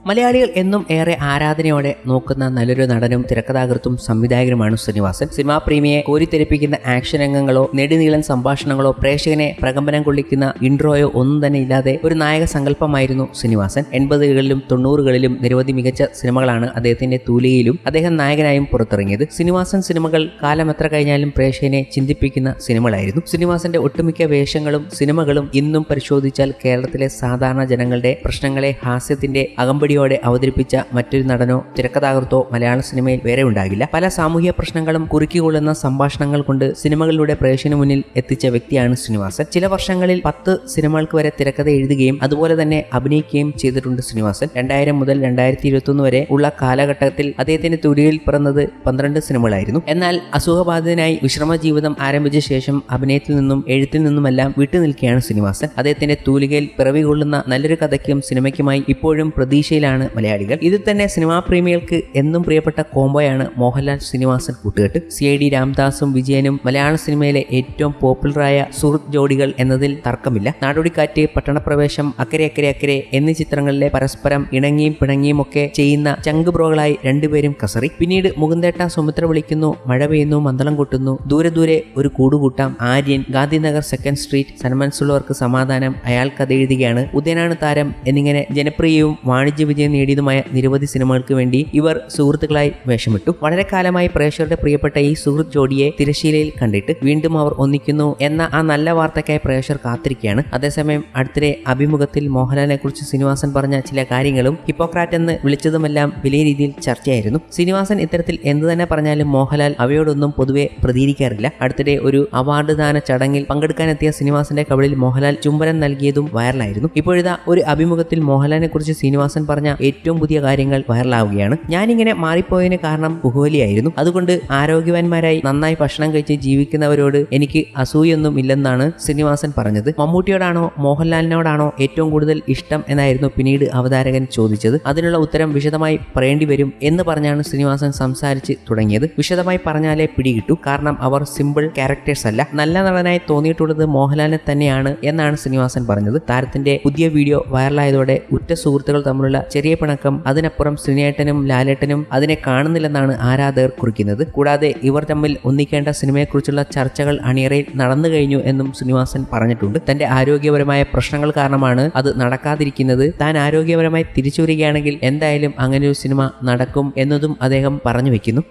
മലയാളികൾ എന്നും ഏറെ ആരാധനയോടെ നോക്കുന്ന നല്ലൊരു നടനും തിരക്കഥാകൃത്തും സംവിധായകനുമാണ് ശ്രീനിവാസൻ. സിനിമാ പ്രേമിയെ കോരിത്തെരിപ്പിക്കുന്ന ആക്ഷൻ രംഗങ്ങളോ നെടുനീളൻ സംഭാഷണങ്ങളോ പ്രേക്ഷകനെ പ്രകമ്പനം കൊള്ളിക്കുന്ന ഇൻട്രോയോ ഒന്നും തന്നെ ഇല്ലാതെ ഒരു നായക സങ്കല്പമായിരുന്നു ശ്രീനിവാസൻ. 80കളിലും 90കളിലും നിരവധി മികച്ച സിനിമകളാണ് അദ്ദേഹത്തിന്റെ തൂലികയിലും അദ്ദേഹം നായകനായും പുറത്തിറങ്ങിയത്. ശ്രീനിവാസൻ സിനിമകൾ കാലം എത്ര കഴിഞ്ഞാലും പ്രേക്ഷകനെ ചിന്തിപ്പിക്കുന്ന സിനിമകളായിരുന്നു. ശ്രീനിവാസന്റെ ഒട്ടുമിക്ക വേഷങ്ങളും സിനിമകളും ഇന്നും പരിശോധിച്ചാൽ കേരളത്തിലെ സാധാരണ ജനങ്ങളുടെ പ്രശ്നങ്ങളെ ഹാസ്യത്തിന്റെ അകമ്പടിയോടെ അവതരിപ്പിച്ച മറ്റൊരു നടനോ തിരക്കഥാകൃത്തോ മലയാള സിനിമയിൽ വേറെ ഉണ്ടാകില്ല. പല സാമൂഹ്യ പ്രശ്നങ്ങളും കുറുക്കിക്കൊള്ളുന്ന സംഭാഷണങ്ങൾ കൊണ്ട് സിനിമകളിലൂടെ പ്രേക്ഷകന് മുന്നിൽ എത്തിച്ച വ്യക്തിയാണ് ശ്രീനിവാസൻ. ചില വർഷങ്ങളിൽ 10 സിനിമകൾക്ക് വരെ തിരക്കഥ എഴുതുകയും അതുപോലെ തന്നെ അഭിനയിക്കുകയും ചെയ്തിട്ടുണ്ട് ശ്രീനിവാസൻ. 2000 മുതൽ 2021 വരെ ഉള്ള കാലഘട്ടത്തിൽ അദ്ദേഹത്തിന്റെ തുടിയിൽ പിറന്നത് 12 സിനിമകളായിരുന്നു. എന്നാൽ അസുഖബാധിതനായി വിശ്രമ ജീവിതം ആരംഭിച്ച ശേഷം അഭിനയത്തിൽ നിന്നും എഴുത്തിൽ നിന്നുമെല്ലാം വിട്ടുനിൽക്കുകയാണ് ശ്രീനിവാസൻ. അദ്ദേഹത്തിന്റെ തൂലികയിൽ പിറവി കൊള്ളുന്ന നല്ലൊരു കഥയ്ക്കും സിനിമയ്ക്കുമായി ഇപ്പോഴും പ്രതീക്ഷയിലാണ് മലയാളികൾ. ഇതിൽ തന്നെ സിനിമാ പ്രേമികൾക്ക് എന്നും പ്രിയപ്പെട്ട കോംബോയാണ് മോഹൻലാൽ ശ്രീനിവാസൻ കൂട്ടുകെട്ട്. CID രാംദാസും വിജയനും മലയാള സിനിമയിലെ ഏറ്റവും പോപ്പുലറായ സുഹൃത്ത് ജോഡികൾ എന്നതിൽ തർക്കമില്ല. നാടോടിക്കാറ്റ്, പട്ടണപ്രവേശം, അക്കരെ അക്കരെ അക്കരെ എന്നീ ചിത്രങ്ങളിലെ പരസ്പരം ഇണങ്ങിയും പിണങ്ങിയും ഒക്കെ ചെയ്യുന്ന ചങ്ക് ബ്രോകളായി രണ്ടുപേരും കസറി. പിന്നീട് മുകുന്ദേട്ട സുമിത്ര വിളിക്കുന്നു, മഴ പെയ്യുന്നു, മന്ദളം കൊട്ടുന്നു, ദൂരെ ദൂരെ ഒരു കൂടുകൂട്ടാം, ആര്യൻ, ഗാന്ധിനഗർ, സെക്കൻഡ് സ്ട്രീറ്റ്, സന്മനസ്സുള്ളവർക്ക് സമാധാനം, അയാൾ കഥ എഴുതുകയാണ്, ഉദയനാണ് താരം എന്നിങ്ങനെ ജനപ്രിയവും വാണിജ്യ വിജയം നേടിയതുമായ നിരവധി സിനിമകൾക്ക് വേണ്ടി ഇവർ സുഹൃത്തുക്കളായി വേഷമിട്ടു. വളരെ കാലമായി പ്രേക്ഷകരുടെ പ്രിയപ്പെട്ട ഈ സുഹൃത്ത് ജോഡിയെ തിരശ്ശീലയിൽ കണ്ടിട്ട് വീണ്ടും അവർ ഒന്നിക്കുന്നു എന്ന ആ നല്ല വാർത്തയ്ക്കായി പ്രേക്ഷകർ കാത്തിരിക്കുകയാണ്. അതേസമയം അടുത്തിടെ അഭിമുഖത്തിൽ മോഹൻലാലിനെ കുറിച്ച് ശ്രീനിവാസൻ പറഞ്ഞ ചില കാര്യങ്ങളും ഹിപ്പോക്രാറ്റ് എന്ന് വിളിച്ചതുമെല്ലാം വലിയ രീതിയിൽ ചർച്ചയായിരുന്നു. ശ്രീനിവാസൻ ഇത്തരത്തിൽ എന്തു തന്നെ പറഞ്ഞാലും മോഹൻലാൽ അവയോടൊന്നും പൊതുവെ പ്രതികരിക്കാറില്ല. അടുത്തിടെ ഒരു അവാർഡ് ദാന ചടങ്ങിൽ പങ്കെടുക്കാനെത്തിയ ശ്രീനിവാസന്റെ കവിളിൽ മോഹൻലാൽ ചുംബനം നൽകിയതും വൈറലായിരുന്നു. ഇപ്പോഴിതാ ഒരു അഭിമുഖത്തിൽ മോഹൻലാലിനെ കുറിച്ച് ശ്രീനിവാസൻ പറഞ്ഞ ഏറ്റവും പുതിയ കാര്യങ്ങൾ വൈറലാവുകയാണ്. ഞാനിങ്ങനെ മാറിപ്പോയതിന് കാരണം പുഹുവലിയായിരുന്നു. അതുകൊണ്ട് ആരോഗ്യവാന്മാരായി നന്നായി ഭക്ഷണം കഴിച്ച് ജീവിക്കുന്നവരോട് എനിക്ക് അസൂയൊന്നും ഇല്ലെന്നാണ് ശ്രീനിവാസൻ പറഞ്ഞത്. മമ്മൂട്ടിയോടാണോ മോഹൻലാലിനോടാണോ ഏറ്റവും കൂടുതൽ ഇഷ്ടം എന്നായിരുന്നു പിന്നീട് അവതാരകൻ ചോദിച്ചത്. അതിനുള്ള ഉത്തരം വിശദമായി പറയേണ്ടി വരും എന്ന് പറഞ്ഞാണ് ശ്രീനിവാസൻ സംസാരിച്ച് തുടങ്ങിയത്. വിശദമായി പറഞ്ഞാലേ പിടികിട്ടു, കാരണം അവർ സിമ്പിൾ ക്യാരക്ടേഴ്സ് അല്ല. നല്ല നടനായി തോന്നിയിട്ടുള്ളത് മോഹൻലാലിനെ തന്നെയാണ് എന്നാണ് ശ്രീനിവാസൻ പറഞ്ഞത്. താരത്തിന്റെ പുതിയ വീഡിയോ വൈറലായതോടെ ഉറ്റ സുഹൃത്തുക്കൾ തമ്മിലുള്ള ചെറിയ പിണക്കം, അതിനപ്പുറം ശ്രീനേട്ടനും ലാലേട്ടനും അതിനെ കാണുന്നില്ലെന്നാണ് ആരാധകർ കുറിക്കുന്നത്. കൂടാതെ ഇവർ തമ്മിൽ ഒന്നിക്കേണ്ട സിനിമയെക്കുറിച്ചുള്ള ചർച്ചകൾ അണിയറയിൽ നടന്നു കഴിഞ്ഞു എന്നും ശ്രീനിവാസൻ പറഞ്ഞിട്ടുണ്ട്. തന്റെ ആരോഗ്യപരമായ പ്രശ്നങ്ങൾ കാരണമാണ് അത് നടക്കാതിരിക്കുന്നത്. താൻ ആരോഗ്യപരമായി തിരിച്ചു വരികയാണെങ്കിൽ എന്തായാലും അങ്ങനെയൊരു സിനിമ നടക്കും എന്നതും അദ്ദേഹം പറഞ്ഞു വെക്കുന്നു.